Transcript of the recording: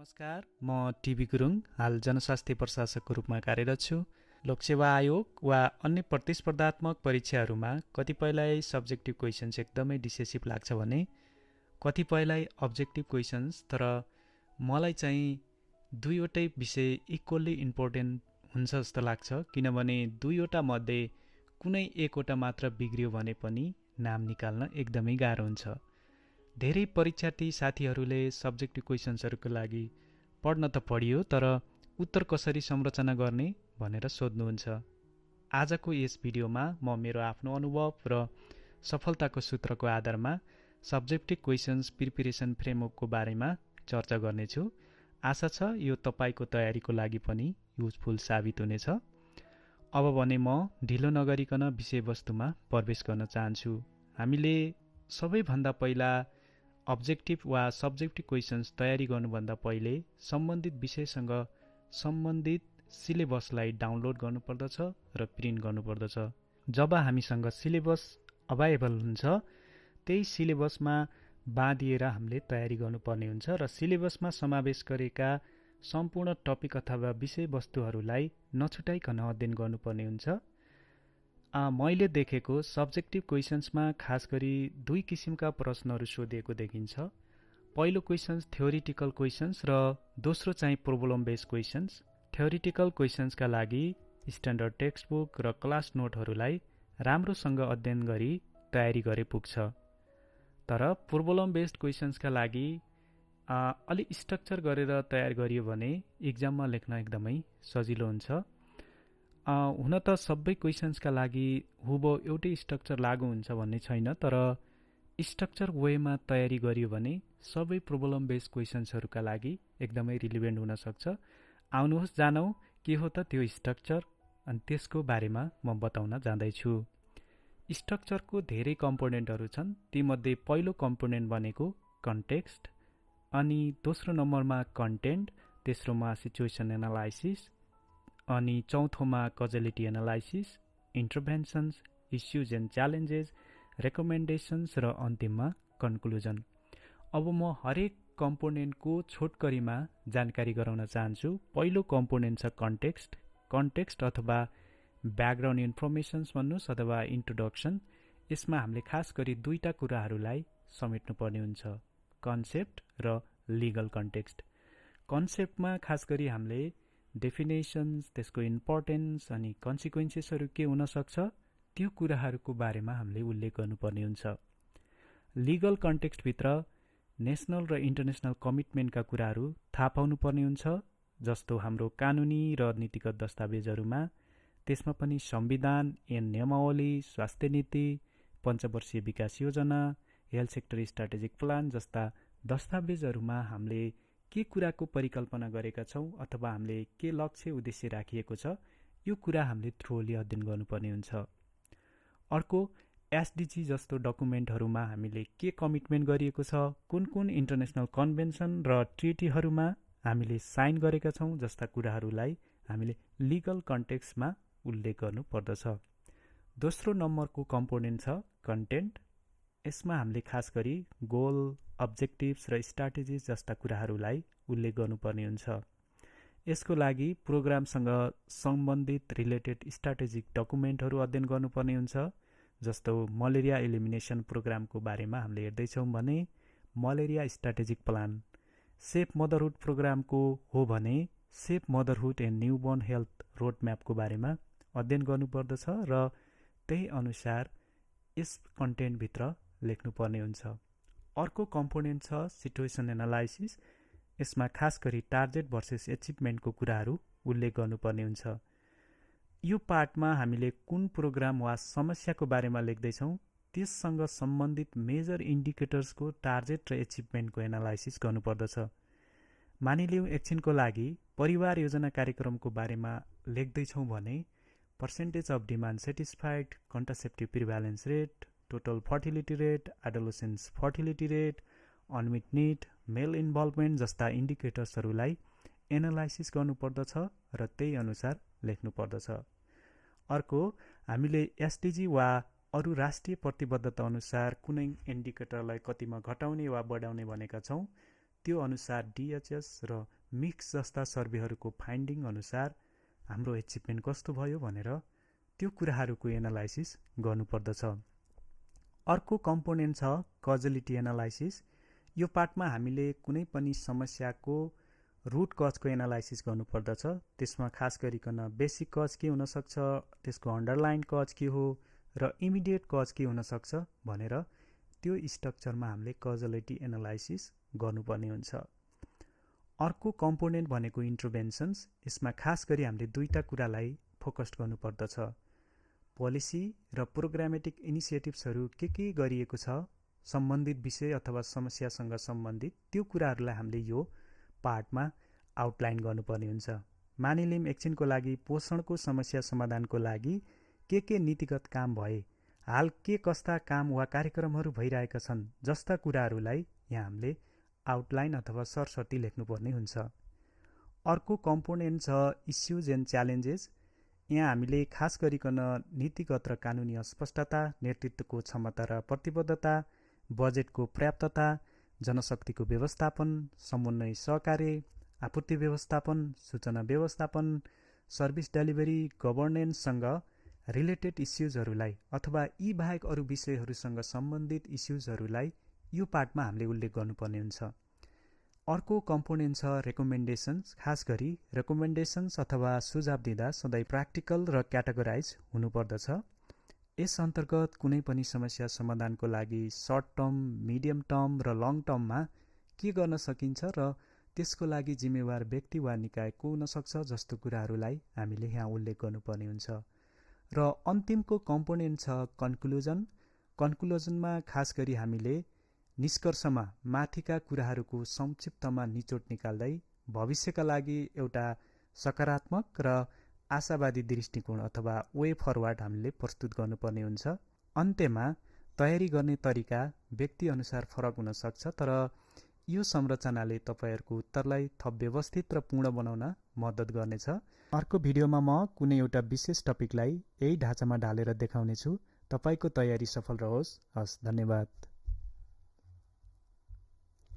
नमस्कार, म टिबी गुरुङ हाल जनस्वास्थ्य प्रशासकको रूपमा कार्यरत छु। लोकसेवा आयोग वा अन्य प्रतिस्पर्धात्मक परीक्षाहरूमा कतिपयलाई सब्जेक्टिभ क्वेसन्स एकदमै डिसेसिभ लाग्छ भने कतिपयलाई अब्जेक्टिभ क्वेसन्स, तर मलाई चाहिँ दुईवटै विषय इक्वल्ली इम्पोर्टेन्ट हुन्छ जस्तो लाग्छ, किनभने दुईवटा मध्ये कुनै एकवटा मात्र बिग्रियो भने पनि नाम निकाल्न एकदमै गाह्रो हुन्छ। धेरै परीक्षार्थी साथीहरूले सब्जेक्टिभ क्वेसन्सहरूको लागि पढ्न त पढियो, तर उत्तर कसरी संरचना गर्ने भनेर सोध्नुहुन्छ। आजको यस भिडियोमा म मेरो आफ्नो अनुभव र सफलताको सूत्रको आधारमा सब्जेक्टिभ क्वेसन्स प्रिपरेसन फ्रेमवर्कको बारेमा चर्चा गर्नेछु। आशा छ यो तपाईँको तयारीको लागि पनि युजफुल साबित हुनेछ। अब भने म ढिलो नगरिकन विषयवस्तुमा प्रवेश गर्न चाहन्छु। हामीले सबैभन्दा पहिला अब्जेक्टिभ वा सब्जेक्टिभ क्वेसन्स तयारी गर्नुभन्दा पहिले सम्बन्धित विषयसँग सम्बन्धित सिलेबसलाई डाउनलोड गर्नुपर्दछ र प्रिन्ट गर्नुपर्दछ। जब हामीसँग सिलेबस अभाइलेबल हुन्छ, त्यही सिलेबसमा बाँधिएर हामीले तयारी गर्नुपर्ने हुन्छ र सिलेबसमा समावेश गरेका सम्पूर्ण टपिक अथवा विषयवस्तुहरूलाई नछुटाइकन अध्ययन गर्नुपर्ने हुन्छ। मैले देखेको सब्जेक्टिभ क्वेसन्समा खास गरी दुई किसिमका प्रश्नहरू सोधिएको देखिन्छ। पहिलो क्वेसन्स थ्योरिटिकल क्वेसन्स र दोस्रो चाहिँ प्रोब्लम बेस्ड क्वेसन्स। थ्योरिटिकल क्वेसन्सका लागि स्ट्यान्डर्ड टेक्स्ट बुक र क्लास नोटहरूलाई राम्रोसँग अध्ययन गरी तयारी गरे पुग्छ। तर प्रोब्लम बेस्ड क्वेसन्सका लागि अलि स्ट्रक्चर गरेर तयार गरियो भने इक्जाममा लेख्न एकदमै सजिलो हुन्छ। हुन त सबै क्वेसन्सका लागि हुबहु एउटै स्ट्रक्चर लागू हुन्छ भन्ने छैन, तर स्ट्रक्चर वेमा तयारी गरियो भने सबै प्रोब्लम बेस्ड क्वेसन्सहरूका लागि एकदमै रिलिभेन्ट हुन सक्छ। आउनुहोस् जानौ के हो त त्यो स्ट्रक्चर, अनि त्यसको बारेमा म बताउन जाँदैछु। स्ट्रक्चरको धेरै कम्पोनेन्टहरू छन्। तीमध्ये पहिलो कम्पोनेन्ट भनेको कन्टेक्स्ट, अनि दोस्रो नम्बरमा कन्टेन्ट, तेस्रोमा सिचुएसन एनालाइसिस, अनि चौथोमा causality analysis, interventions, issues and challenges, recommendations र अन्तिममा कन्क्लुजन। अब म हरेक कम्पोनेन्टको छोटकरीमा जानकारी गराउन चाहन्छु। पहिलो कम्पोनेन्ट छ कन्टेक्स्ट। कन्टेक्स्ट अथवा ब्याकग्राउन्ड इन्फर्मेसन्स भन्नुहोस् अथवा इन्ट्रोडक्सन। यसमा हामीले खास गरी दुईटा कुराहरूलाई समेट्नुपर्ने हुन्छ, कन्सेप्ट र लिगल कन्टेक्स्ट। कन्सेप्टमा खास गरी हामीले डेफिनेसन्स, त्यसको इम्पोर्टेन्स अनि कन्सिक्वेन्सेसहरू के हुन सक्छ, त्यो कुराहरूको बारेमा हामीले उल्लेख गर्नुपर्ने हुन्छ। लिगल कन्टेक्स्टभित्र नेसनल र इन्टरनेसनल कमिटमेन्टका कुराहरू थाहा पाउनुपर्ने हुन्छ, जस्तो हाम्रो कानुनी र नीतिगत दस्तावेजहरूमा। त्यसमा पनि संविधान ऐन नियमावली, स्वास्थ्य नीति, पञ्चवर्षीय विकास योजना, हेल्थ सेक्टर स्ट्राटेजिक प्लान जस्ता दस्तावेजहरूमा हामीले के कुराको परिकल्पना गरेका छौँ अथवा हामीले के लक्ष्य उद्देश्य राखिएको छ, यो कुरा हामीले थ्रोली अध्ययन गर्नुपर्ने हुन्छ। अर्को एसडिजी जस्तो डकुमेन्टहरूमा हामीले के कमिटमेन्ट गरिएको छ, कुन कुन इन्टरनेसनल कन्भेन्सन र ट्रिटीहरूमा हामीले साइन गरेका छौँ जस्ता कुराहरूलाई हामीले लिगल कन्टेक्स्टमा उल्लेख गर्नुपर्दछ। दोस्रो नम्बरको कम्पोनेन्ट छ कन्टेन्ट। यसमा हामीले खास गरी गोल, अब्जेक्टिभ्स र स्ट्राटेजिज जस्ता कुराहरूलाई उल्लेख गर्नुपर्ने हुन्छ। यसको लागि प्रोग्रामसँग सम्बन्धित रिलेटेड स्ट्राटेजिक डकुमेन्टहरू अध्ययन गर्नुपर्ने हुन्छ। जस्तो मलेरिया एलिमिनेसन प्रोग्रामको बारेमा हामीले हेर्दैछौँ भने malaria strategic plan, safe motherhood प्रोग्रामको हो भने safe motherhood and newborn health road म्यापको बारेमा अध्ययन गर्नुपर्दछ र त्यही अनुसार यस कन्टेन्टभित्र लेख्नुपर्ने हुन्छ। अर्को कम्पोनेन्ट छ सिचुएसन एनालाइसिस। यसमा खास गरी टार्गेट भर्सेस एचिभमेन्टको कुराहरू उल्लेख गर्नुपर्ने हुन्छ। यो पार्टमा हामीले कुन प्रोग्राम वा समस्याको बारेमा लेख्दैछौँ, त्यससँग सम्बन्धित मेजर इन्डिकेटर्सको टार्गेट र एचिभमेन्टको एनालाइसिस गर्नुपर्दछ। मानिलिउँ एकछिनको लागि परिवार योजना कार्यक्रमको बारेमा लेख्दैछौँ भने percentage of demand satisfied, contraceptive prevalence rate, total fertility rate, adolescence fertility rate, unmet need, male involvement जस्ता इन्डिकेटर्सहरूलाई एनालाइसिस गर्नुपर्दछ र त्यही अनुसार लेख्नुपर्दछ। अर्को, हामीले एसडिजी वा अरू राष्ट्रिय प्रतिबद्धता अनुसार कुनै इन्डिकेटरलाई कतिमा घटाउने वा बढाउने भनेका छौँ, त्यो अनुसार DHS र मिक्स जस्ता सर्वेहरूको फाइन्डिङ अनुसार हाम्रो एचिभमेन्ट कस्तो भयो भनेर त्यो कुराहरूको एनालाइसिस गर्नुपर्दछ। अर्को कम्पोनेन्ट छ कजलिटी एनालाइसिस। यो पार्टमा हामीले कुनै पनि समस्याको रुट कजको एनालाइसिस गर्नुपर्दछ। त्यसमा खास गरिकन बेसिक कज के हुनसक्छ, त्यसको अन्डरलाइन कज के हो र इमिडिएट कज के हुनसक्छ भनेर त्यो स्ट्रक्चरमा हामीले कजलिटी एनालाइसिस गर्नुपर्ने हुन्छ। अर्को कम्पोनेन्ट भनेको इन्टरभेन्सन्स। यसमा खास गरी हामीले दुईटा कुरालाई फोकस गर्नुपर्दछ। पोलिसी र प्रोग्रामेटिक इनिसिएटिभ्सहरू के गरिएको छ सम्बन्धित विषय अथवा समस्यासँग सम्बन्धित, त्यो कुराहरूलाई हामीले यो पार्टमा आउटलाइन गर्नुपर्ने हुन्छ। मानिलिउँ एकछिनको लागि पोषणको समस्या समाधानको लागि के नीतिगत काम भए, हाल के कस्ता काम वा कार्यक्रमहरू भइरहेका छन् जस्ता कुराहरूलाई यहाँ हामीले आउटलाइन अथवा सरसर्ती लेख्नुपर्ने हुन्छ। अर्को कम्पोनेन्ट छ इस्युज एन्ड च्यालेन्जेस। यहाँ हामीले खास गरिकन नीतिगत र कानुनी अस्पष्टता, नेतृत्वको क्षमता र प्रतिबद्धता, बजेटको पर्याप्तता, जनशक्तिको व्यवस्थापन, समन्वय सहकार्य, आपूर्ति व्यवस्थापन, सूचना व्यवस्थापन, सर्भिस डेलिभरी, गभर्नेन्ससँग रिलेटेड इस्युजहरूलाई अथवा यी बाहेक अरू विषयहरूसँग सम्बन्धित इस्युजहरूलाई यो पार्टमा हामीले उल्लेख गर्नुपर्ने हुन्छ। अर्को कम्पोनेन्ट छ रेकमेन्डेसन्स। खास गरी रेकमेन्डेसन्स अथवा सुझाव दिँदा सधैँ प्र्याक्टिकल र क्याटेगोराइज हुनुपर्दछ। यस अन्तर्गत कुनै पनि समस्या समाधानको लागि सर्ट टर्म, मिडियम टर्म र लङ टर्ममा के गर्न सकिन्छ र त्यसको लागि जिम्मेवार व्यक्ति वा निकाय को हुनसक्छ जस्तो कुराहरूलाई हामीले यहाँ उल्लेख गर्नुपर्ने हुन्छ। र अन्तिमको कम्पोनेन्ट छ कन्क्लुजन। कन्क्लुजनमा खास गरी हामीले निष्कर्षमा माथिका कुराहरूको संक्षिप्तमा निचोड निकाल्दै भविष्यका लागि एउटा सकारात्मक र आशावादी दृष्टिकोण अथवा वे फरवर्ड हामीले प्रस्तुत गर्नुपर्ने हुन्छ। अन्त्यमा तयारी गर्ने तरिका व्यक्ति अनुसार फरक हुन सक्छ, तर यो संरचनाले तपाईहरूको उत्तरलाई थप व्यवस्थित र पूर्ण बनाउन मद्दत गर्नेछ। अर्को भिडियोमा म कुनै एउटा विशेष टपिकलाई यही ढाँचामा ढालेर देखाउनेछु। तपाईको तयारी सफल रहोस्। हस्, धन्यवाद।